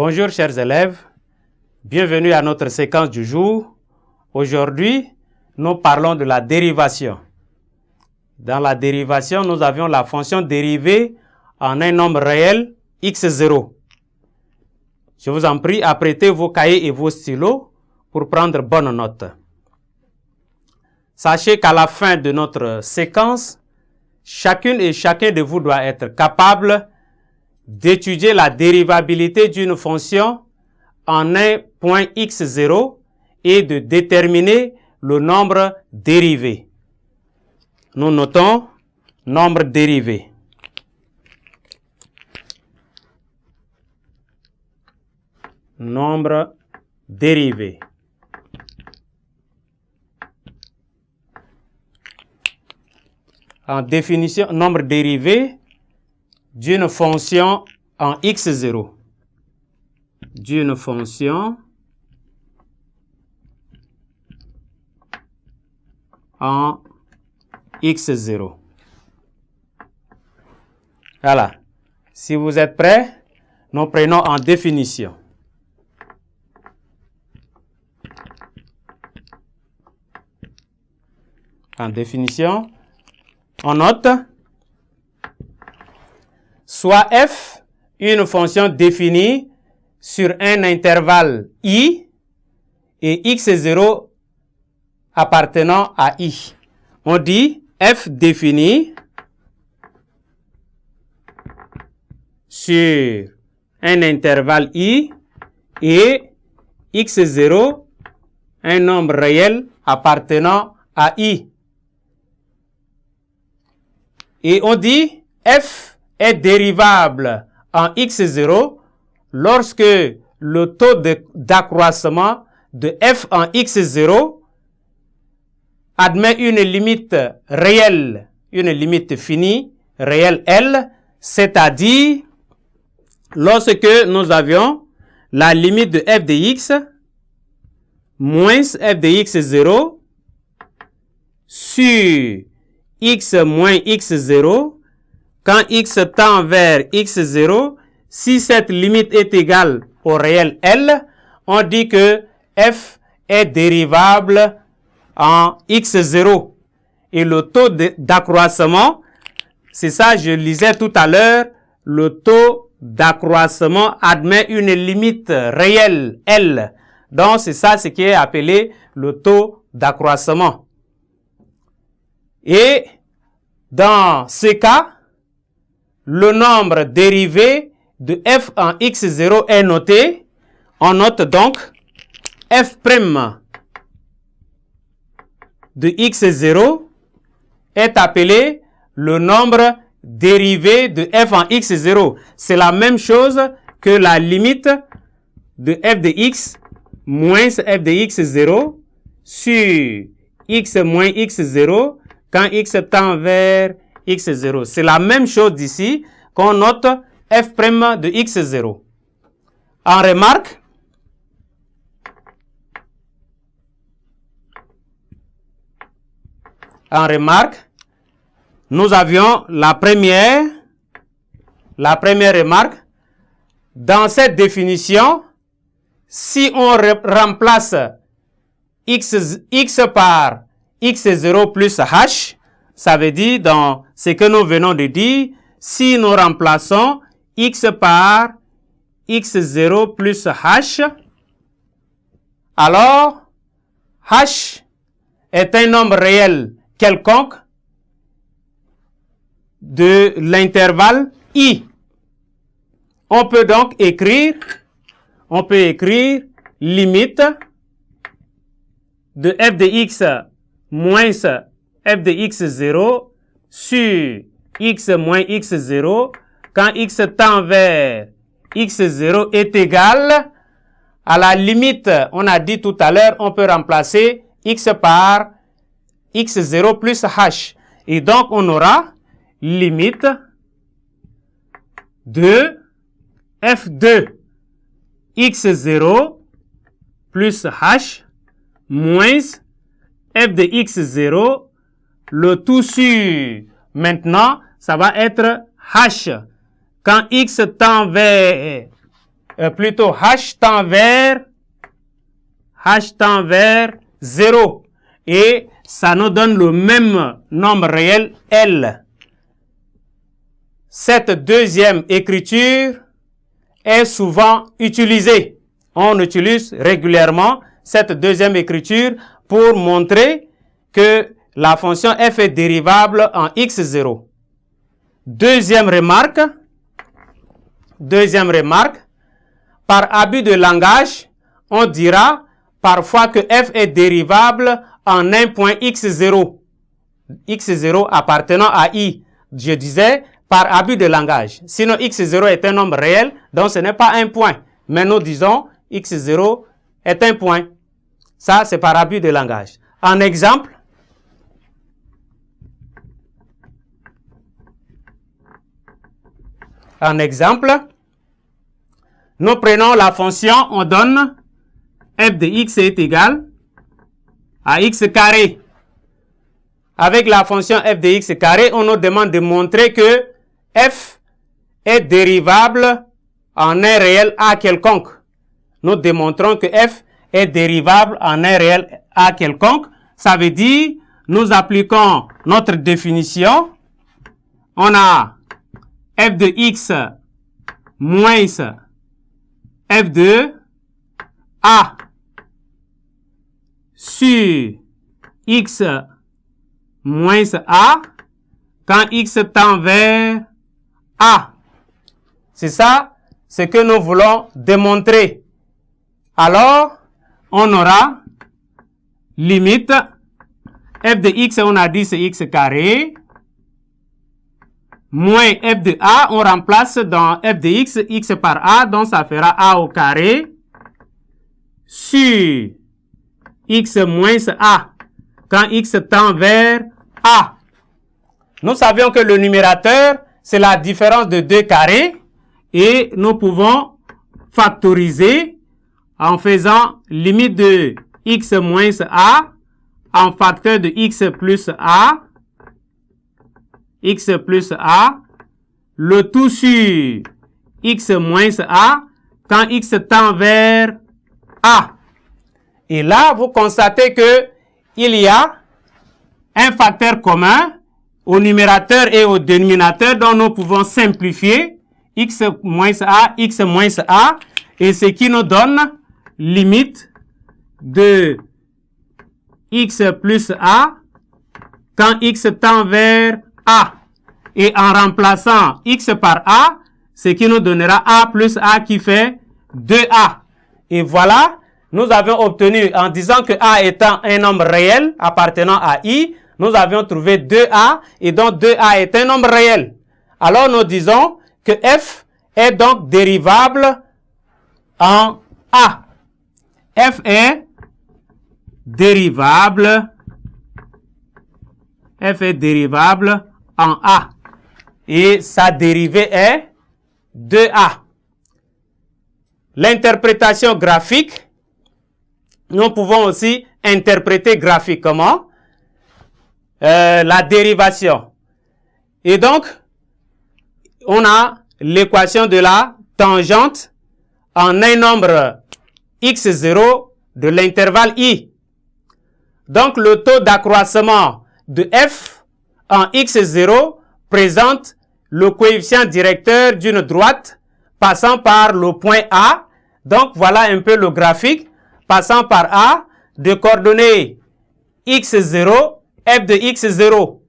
Bonjour chers élèves, bienvenue à notre séquence du jour. Aujourd'hui, nous parlons de la dérivation. Dans la dérivation, nous avions la fonction dérivée en un nombre réel x0. Je vous en prie, apprêtez vos cahiers et vos stylos pour prendre bonne note. Sachez qu'à la fin de notre séquence, chacune et chacun de vous doit être capable d'étudier la dérivabilité d'une fonction en un point x0 et de déterminer le nombre dérivé. Nous notons nombre dérivé. Nombre dérivé. En définition, nombre dérivé d'une fonction en x0. D'une fonction en x0. Voilà. Si vous êtes prêts, nous prenons en définition. En définition, on note soit f, une fonction définie sur un intervalle i et x0 appartenant à i. On dit f définie sur un intervalle i et x0, un nombre réel appartenant à i. Et on dit f est dérivable en x0 lorsque le taux d'accroissement de f en x0 admet une limite réelle, une limite finie, réelle L, c'est-à-dire lorsque nous avions la limite de f de x moins f de x0 sur x moins x0, quand x tend vers x0, si cette limite est égale au réel L, on dit que f est dérivable en x0. Et le taux d'accroissement, c'est ça, je lisais tout à l'heure, le taux d'accroissement admet une limite réelle L. Donc, c'est ça ce qui est appelé le taux d'accroissement. Et dans ce cas, le nombre dérivé de f en x0 est noté. On note donc f' de x0 est appelé le nombre dérivé de f en x0. C'est la même chose que la limite de f de x moins f de x0 sur x moins x0 quand x tend vers x0. C'est la même chose d'ici qu'on note f' de x0. En remarque, nous avions la première remarque. Dans cette définition, si on remplace x par x0 plus h, ça veut dire dans ce que nous venons de dire, si nous remplaçons x par x0 plus h, alors h est un nombre réel quelconque de l'intervalle i. On peut donc écrire limite de f de x moins f de x0 sur x moins x0 quand x tend vers x0 est égal à la limite, on a dit tout à l'heure, on peut remplacer x par x0 plus h. Et donc, on aura limite de f de x0 plus h moins f de x0, le tout sur, maintenant, ça va être h. Quand x tend vers plutôt h tend vers 0. Et ça nous donne le même nombre réel L. Cette deuxième écriture est souvent utilisée. On utilise régulièrement cette deuxième écriture pour montrer que la fonction f est dérivable en x0. Deuxième remarque, par abus de langage, on dira parfois que f est dérivable en un point x0. x0 appartenant à i. Je disais par abus de langage. Sinon x0 est un nombre réel, donc ce n'est pas un point. Mais nous disons x0 est un point. Ça, c'est par abus de langage. En exemple, nous prenons la fonction, on donne f de x est égal à x carré. Avec la fonction f de x carré, on nous demande de montrer que f est dérivable en un réel a quelconque. Nous démontrons que f est dérivable en un réel a quelconque. Ça veut dire, nous appliquons notre définition. On a f de x moins f de a sur x moins a quand x tend vers a. C'est ça ce que nous voulons démontrer. Alors, on aura limite f de x, on a dit c'est x carré, moins f de a, on remplace dans f de x par a, donc ça fera a au carré, sur x moins a, quand x tend vers a. Nous savions que le numérateur, c'est la différence de deux carrés, et nous pouvons factoriser en faisant limite de x moins a en facteur de x plus a, le tout sur x moins a quand x tend vers a. Et là, vous constatez que il y a un facteur commun au numérateur et au dénominateur dont nous pouvons simplifier x moins a, et ce qui nous donne limite de x plus a quand x tend vers a. Et en remplaçant x par a, ce qui nous donnera a plus a qui fait 2a. Et voilà, nous avions obtenu, en disant que a étant un nombre réel appartenant à i, nous avions trouvé 2a, et donc 2a est un nombre réel. Alors nous disons que f est donc dérivable en a. F est dérivable en a. Et sa dérivée est 2a. L'interprétation graphique, nous pouvons aussi interpréter graphiquement la dérivation. Et donc, on a l'équation de la tangente en un nombre x0 de l'intervalle i. Donc, le taux d'accroissement de f en x0 présente le coefficient directeur d'une droite passant par le point A. Donc, voilà un peu le graphique passant par A de coordonnées x0, f de x0.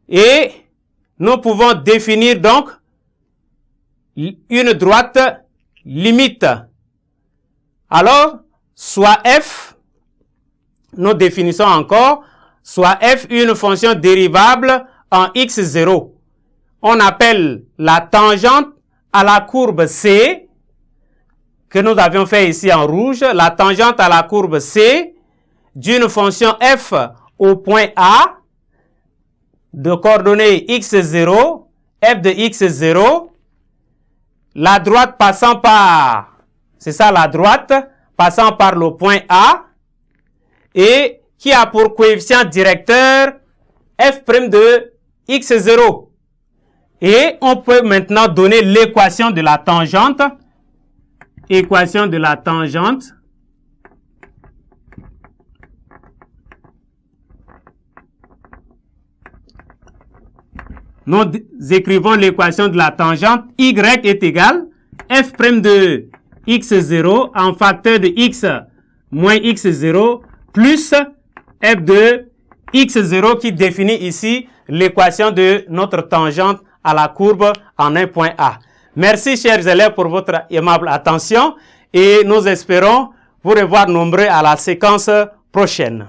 Et nous pouvons définir donc une droite limite. Alors, soit f, nous définissons encore, soit f une fonction dérivable en x0. On appelle la tangente à la courbe C, que nous avions fait ici en rouge, la tangente à la courbe C d'une fonction f au point A de coordonnées x0, f de x0, la droite passant par, c'est ça la droite, passant par le point A, et qui a pour coefficient directeur f' de x0. Et on peut maintenant donner l'équation de la tangente. Équation de la tangente. Nous écrivons l'équation de la tangente. Y est égal f' de x0 en facteur de x moins x0 plus f de x0 qui définit ici l'équation de notre tangente à la courbe en un point A. Merci chers élèves pour votre aimable attention et nous espérons vous revoir nombreux à la séquence prochaine.